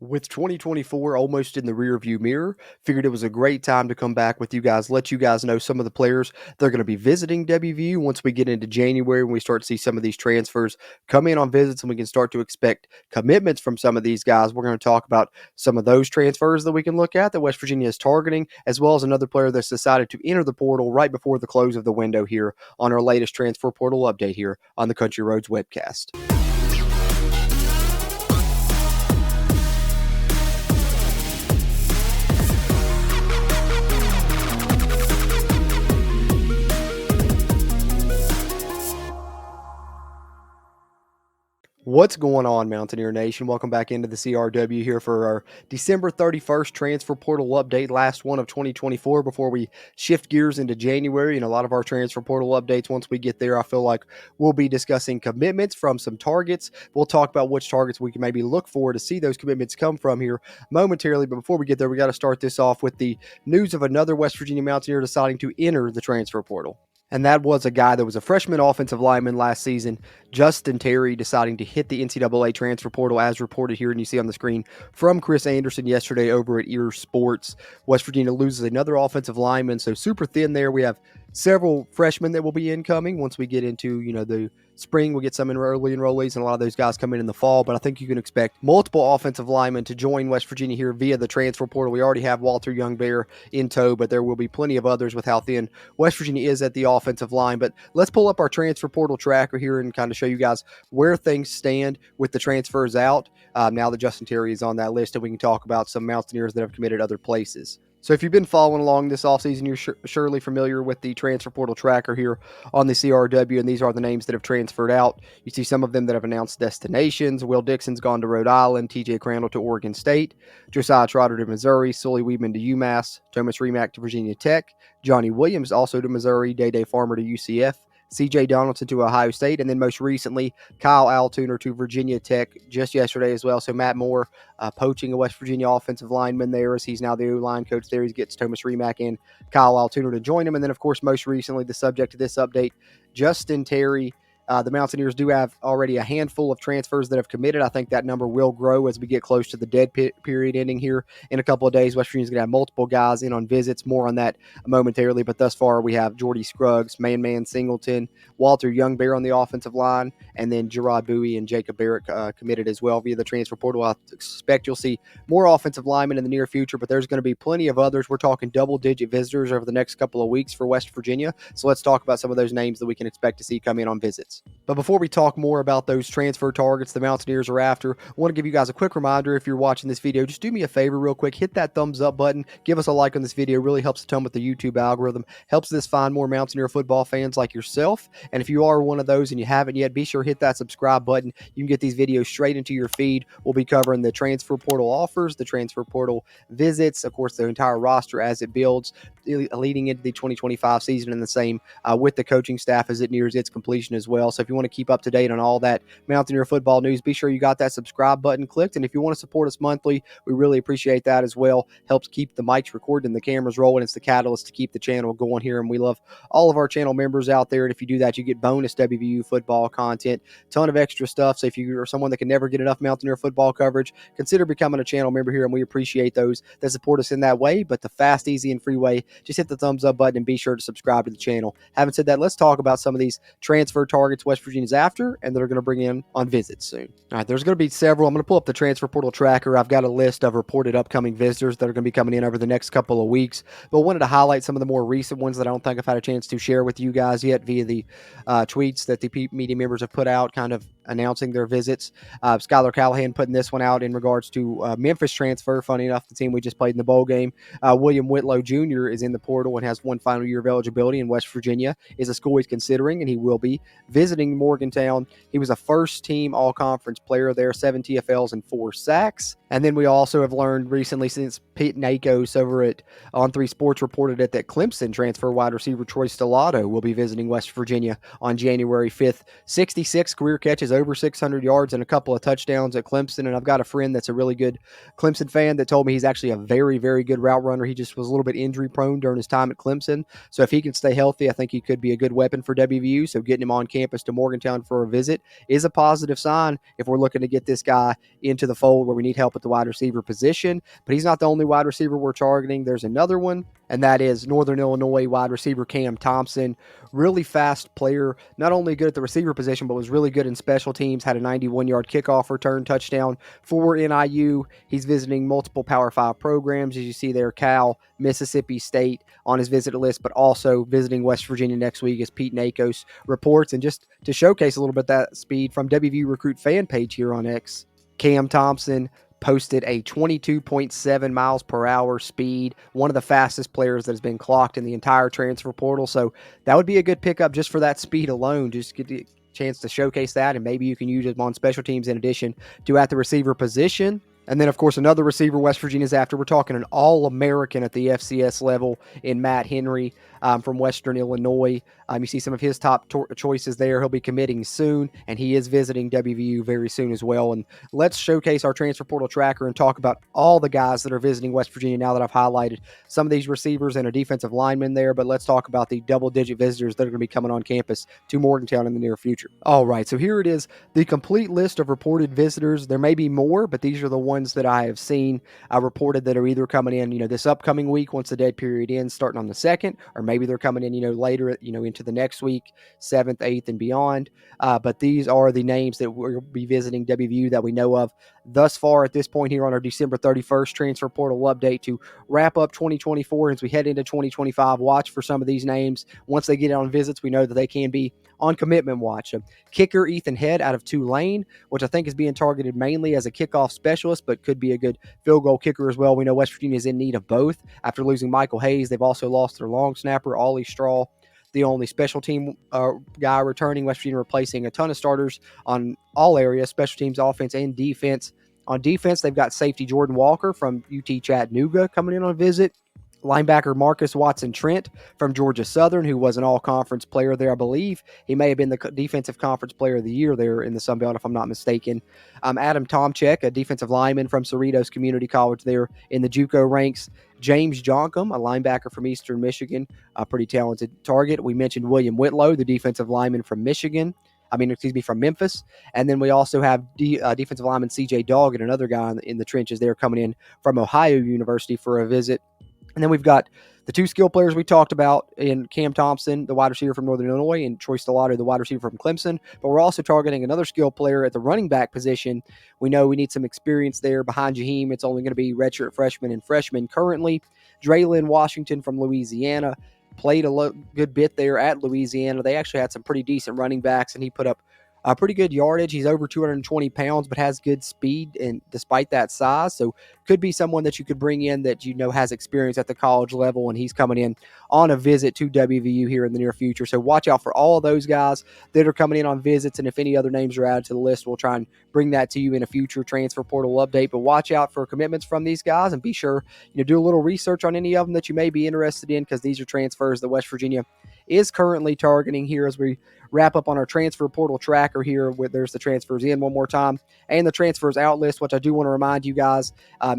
With 2024 almost in the rearview mirror, figured it was a great time to come back with you guys, let you guys know some of the players they're going to be visiting WVU once we get into January when we start to see some of these transfers come in on visits and we can start to expect commitments from some of these guys. We're going to talk about some of those transfers that we can look at that West Virginia is targeting, as well as another player that's decided to enter the portal right before the close of the window here on our latest transfer portal update here on the Country Roads webcast. What's going on, Mountaineer Nation? Welcome back into the CRW here for our December 31st transfer portal update, last one of 2024 before we shift gears into January. And a lot of our transfer portal updates, once we get there, I feel like we'll be discussing commitments from some targets. We'll talk about which targets we can maybe look for to see those commitments come from here momentarily. But before we get there, we got to start this off with the news of another West Virginia Mountaineer deciding to enter the transfer portal. And that was a guy that was a freshman offensive lineman last season, Justin Terry, deciding to hit the NCAA transfer portal as reported here. And you see on the screen from Chris Anderson yesterday over at Ear Sports. West Virginia loses another offensive lineman, so super thin there. We have several freshmen that will be incoming once we get into, the spring. We'll get some in early enrollees, and a lot of those guys come in the fall. But I think you can expect multiple offensive linemen to join West Virginia here via the transfer portal. We already have Walter Youngbear in tow, but there will be plenty of others with how thin West Virginia is at the offensive line. But let's pull up our transfer portal tracker here and kind of show you guys where things stand with the transfers out now that Justin Terry is on that list, and we can talk about some Mountaineers that have committed other places. So if you've been following along this offseason, you're surely familiar with the transfer portal tracker here on the CRW, and these are the names that have transferred out. You see some of them that have announced destinations. Will Dixon's gone to Rhode Island, TJ Crandall to Oregon State, Josiah Trotter to Missouri, Sully Weedman to UMass, Thomas Remack to Virginia Tech, Johnny Williams also to Missouri, Day Farmer to UCF, C.J. Donaldson to Ohio State, and then most recently, Kyle Altuner to Virginia Tech just yesterday as well. So Matt Moore poaching a West Virginia offensive lineman there as he's now the O-line coach there. He gets Thomas Remack and Kyle Altuner to join him. And then, of course, most recently, the subject of this update, Justin Terry. The Mountaineers do have already a handful of transfers that have committed. I think that number will grow as we get close to the dead period ending here in a couple of days. West Virginia's going to have multiple guys in on visits. More on that momentarily. But thus far, we have Jordy Scruggs, Man Singleton, Walter Youngbear on the offensive line, and then Gerard Bowie and Jacob Barrett committed as well via the transfer portal. I expect you'll see more offensive linemen in the near future, but there's going to be plenty of others. We're talking double-digit visitors over the next couple of weeks for West Virginia. So let's talk about some of those names that we can expect to see come in on visits. But before we talk more about those transfer targets the Mountaineers are after, I want to give you guys a quick reminder. If you're watching this video, just do me a favor real quick. Hit that thumbs up button. Give us a like on this video. It really helps a ton with the YouTube algorithm. Helps us find more Mountaineer football fans like yourself. And if you are one of those and you haven't yet, be sure to hit that subscribe button. You can get these videos straight into your feed. We'll be covering the transfer portal offers, the transfer portal visits, of course, the entire roster as it builds leading into the 2025 season, and the same with the coaching staff as it nears its completion as well. So if you want to keep up to date on all that Mountaineer football news, be sure you got that subscribe button clicked. And if you want to support us monthly, we really appreciate that as well. Helps keep the mics recorded and the cameras rolling. It's the catalyst to keep the channel going here, and we love all of our channel members out there. And if you do that, you get bonus WVU football content, ton of extra stuff. So if you are someone that can never get enough Mountaineer football coverage, consider becoming a channel member here, and we appreciate those that support us in that way. But the fast, easy, and free way, just hit the thumbs up button and be sure to subscribe to the channel. Having said that, let's talk about some of these transfer targets West Virginia's after and that are going to bring in on visits soon. All right, there's going to be several. I'm going to pull up the transfer portal tracker. I've got a list of reported upcoming visitors that are going to be coming in over the next couple of weeks, but wanted to highlight some of the more recent ones that I don't think I've had a chance to share with you guys yet via the tweets that the media members have put out kind of announcing their visits. Skylar Callahan putting this one out in regards to Memphis transfer. Funny enough, the team we just played in the bowl game. William Whitlow Jr. is in the portal and has one final year of eligibility in West Virginia, is a school he's considering, and he will be visiting Morgantown. He was a first-team all-conference player there, 7 TFLs and 4 sacks. And then we also have learned recently, since Pete Nakos over at On3 Sports reported it that Clemson transfer wide receiver Troy Stellato will be visiting West Virginia on January 5th. 66 career catches, over 600 yards, and a couple of touchdowns at Clemson. And I've got a friend that's a really good Clemson fan that told me he's actually a very, very good route runner. He just was a little bit injury prone during his time at Clemson. So if he can stay healthy, I think he could be a good weapon for WVU. So getting him on campus to Morgantown for a visit is a positive sign if we're looking to get this guy into the fold where we need help at the wide receiver position. But he's not the only wide receiver we're targeting. There's another one, and that is Northern Illinois wide receiver Cam Thompson. Really fast player, not only good at the receiver position, but was really good in special teams, had a 91-yard kickoff return touchdown for NIU. He's visiting multiple Power 5 programs, as you see there, Cal, Mississippi State on his visitor list, but also visiting West Virginia next week, as Pete Nakos reports. And just to showcase a little bit that speed from WVU Recruit fan page here on X, Cam Thompson posted a 22.7 miles per hour speed, one of the fastest players that has been clocked in the entire transfer portal. So that would be a good pickup just for that speed alone. Just get the chance to showcase that, and maybe you can use him on special teams in addition to at the receiver position. And then, of course, another receiver West Virginia's after. We're talking an All-American at the FCS level in Matt Henry from Western Illinois. You see some of his top choices there. He'll be committing soon, and he is visiting WVU very soon as well. And let's showcase our transfer portal tracker and talk about all the guys that are visiting West Virginia now that I've highlighted some of these receivers and a defensive lineman there. But let's talk about the double-digit visitors that are going to be coming on campus to Morgantown in the near future. All right, so here it is, the complete list of reported visitors. There may be more, but these are the ones that I have seen reported that are either coming in, this upcoming week once the dead period ends, starting on the 2nd, or maybe they're coming in, later, into the next week, 7th, 8th, and beyond. But these are the names that will be visiting WVU that we know of thus far at this point here on our December 31st transfer portal update to wrap up 2024 as we head into 2025. Watch for some of these names. Once they get on visits, we know that they can be on commitment watch. Kicker Ethan Head out of Tulane, which I think is being targeted mainly as a kickoff specialist, but could be a good field goal kicker as well. We know West Virginia is in need of both. After losing Michael Hayes, they've also lost their long snapper, Ollie Straw, the only special team guy returning. West Virginia replacing a ton of starters on all areas, special teams, offense, and defense. On defense, they've got safety Jordan Walker from UT Chattanooga coming in on a visit. Linebacker Marcus Watson-Trent from Georgia Southern, who was an all-conference player there, I believe. He may have been the defensive conference player of the year there in the Sun Belt, if I'm not mistaken. Adam Tomczyk, a defensive lineman from Cerritos Community College there in the JUCO ranks. James Jonkum, a linebacker from Eastern Michigan, a pretty talented target. We mentioned William Whitlow, the defensive lineman from from Memphis. And then we also have defensive lineman CJ Doggett, another guy in the trenches there coming in from Ohio University for a visit. And then we've got the two skill players we talked about in Cam Thompson, the wide receiver from Northern Illinois, and Troy Stellato, the wide receiver from Clemson. But we're also targeting another skill player at the running back position. We know we need some experience there. Behind Jaheim, it's only going to be redshirt freshmen and freshmen currently. Draylon Washington from Louisiana played a good bit there at Louisiana. They actually had some pretty decent running backs, and he put up pretty good yardage. He's over 220 pounds, but has good speed, and despite that size, so could be someone that you could bring in that has experience at the college level, and he's coming in on a visit to WVU here in the near future. So watch out for all of those guys that are coming in on visits, and if any other names are added to the list, we'll try and bring that to you in a future transfer portal update. But watch out for commitments from these guys, and be sure do a little research on any of them that you may be interested in, because these are transfers that West Virginia is currently targeting here as we wrap up on our transfer portal tracker here, where there's the transfers in one more time and the transfers out list, which I do want to remind you guys,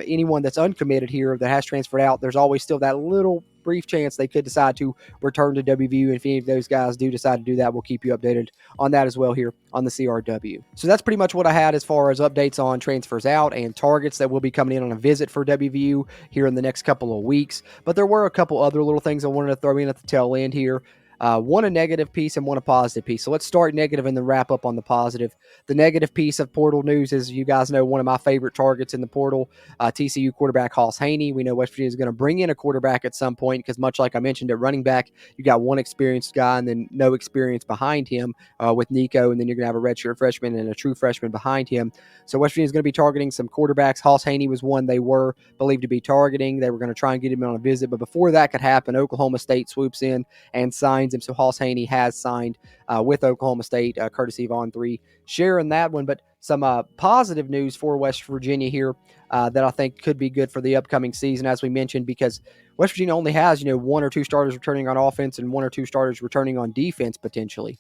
anyone that's uncommitted here that has transferred out, there's always still that little brief chance they could decide to return to WVU. And if any of those guys do decide to do that, we'll keep you updated on that as well here on the CRW. So that's pretty much what I had as far as updates on transfers out and targets that will be coming in on a visit for WVU here in the next couple of weeks. But there were a couple other little things I wanted to throw in at the tail end here. One a negative piece and one a positive piece. So let's start negative and then wrap up on the positive. The negative piece of portal news is, you guys know, one of my favorite targets in the portal, TCU quarterback Hoss Haney. We know West Virginia is going to bring in a quarterback at some point because, much like I mentioned at running back, you got one experienced guy and then no experience behind him with Nico, and then you're going to have a redshirt freshman and a true freshman behind him. So West Virginia is going to be targeting some quarterbacks. Hoss Haney was one they were believed to be targeting. They were going to try and get him on a visit, but before that could happen, Oklahoma State swoops in and signs signs him. So Hoss Haney has signed with Oklahoma State, courtesy of On3 sharing that one. But some positive news for West Virginia here that I think could be good for the upcoming season, as we mentioned, because West Virginia only has, one or two starters returning on offense and one or two starters returning on defense potentially.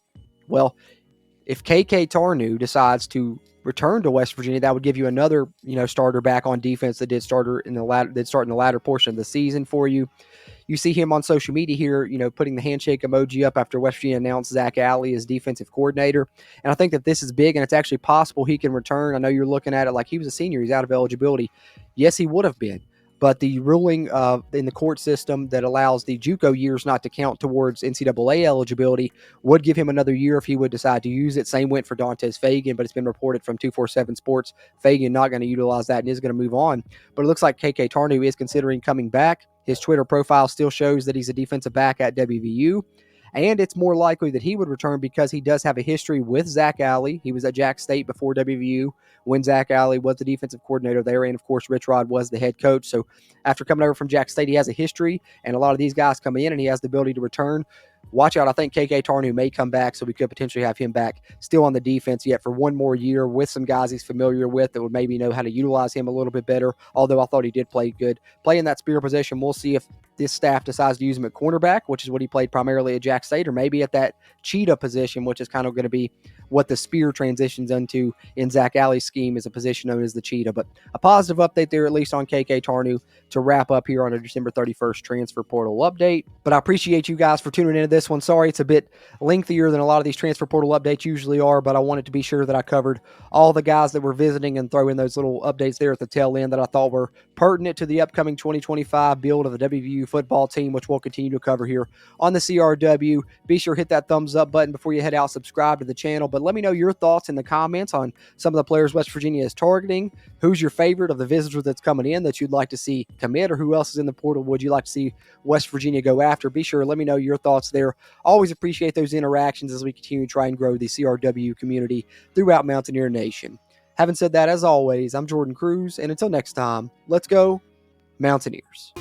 Well, if KK Tarnew decides to return to West Virginia, that would give you another, starter back on defense that did start in the latter portion of the season for you. You see him on social media here, putting the handshake emoji up after West Virginia announced Zach Alley as defensive coordinator. And I think that this is big, and it's actually possible he can return. I know you're looking at it like he was a senior. He's out of eligibility. Yes, he would have been. But the ruling in the court system that allows the JUCO years not to count towards NCAA eligibility would give him another year if he would decide to use it. Same went for Dantes Fagan, but it's been reported from 247 Sports. Fagan not going to utilize that and is going to move on. But it looks like KK Tarnew is considering coming back. His Twitter profile still shows that he's a defensive back at WVU. And it's more likely that he would return because he does have a history with Zach Alley. He was at Jack State before WVU when Zach Alley was the defensive coordinator there. And, of course, Rich Rod was the head coach. So after coming over from Jack State, he has a history. And a lot of these guys come in and he has the ability to return. Watch out. I think KK Tarnew may come back, so we could potentially have him back still on the defense yet for one more year with some guys he's familiar with that would maybe know how to utilize him a little bit better, although I thought he did play good. Playing that spear position, we'll see if this staff decides to use him at cornerback, which is what he played primarily at Jack State, or maybe at that cheetah position, which is kind of going to be what the spear transitions into in Zach Alley's scheme, is a position known as the cheetah. But a positive update there, at least on KK Tarnew, to wrap up here on a December 31st transfer portal update. But I appreciate you guys for tuning into this one. Sorry it's a bit lengthier than a lot of these transfer portal updates usually are, but I wanted to be sure that I covered all the guys that were visiting and throw in those little updates there at the tail end that I thought were pertinent to the upcoming 2025 build of the WVU football team, which we'll continue to cover here on the CRW. Be sure to hit that thumbs up button before you head out, subscribe to the channel, but let me know your thoughts in the comments on some of the players West Virginia is targeting. Who's your favorite of the visitors that's coming in that you'd like to see commit, or who else is in the portal would you like to see West Virginia go after? Be sure to let me know your thoughts there. Always appreciate those interactions as we continue to try and grow the CRW community throughout Mountaineer Nation. Having said that, as always, I'm Jordan Cruz, and until next time, let's go Mountaineers.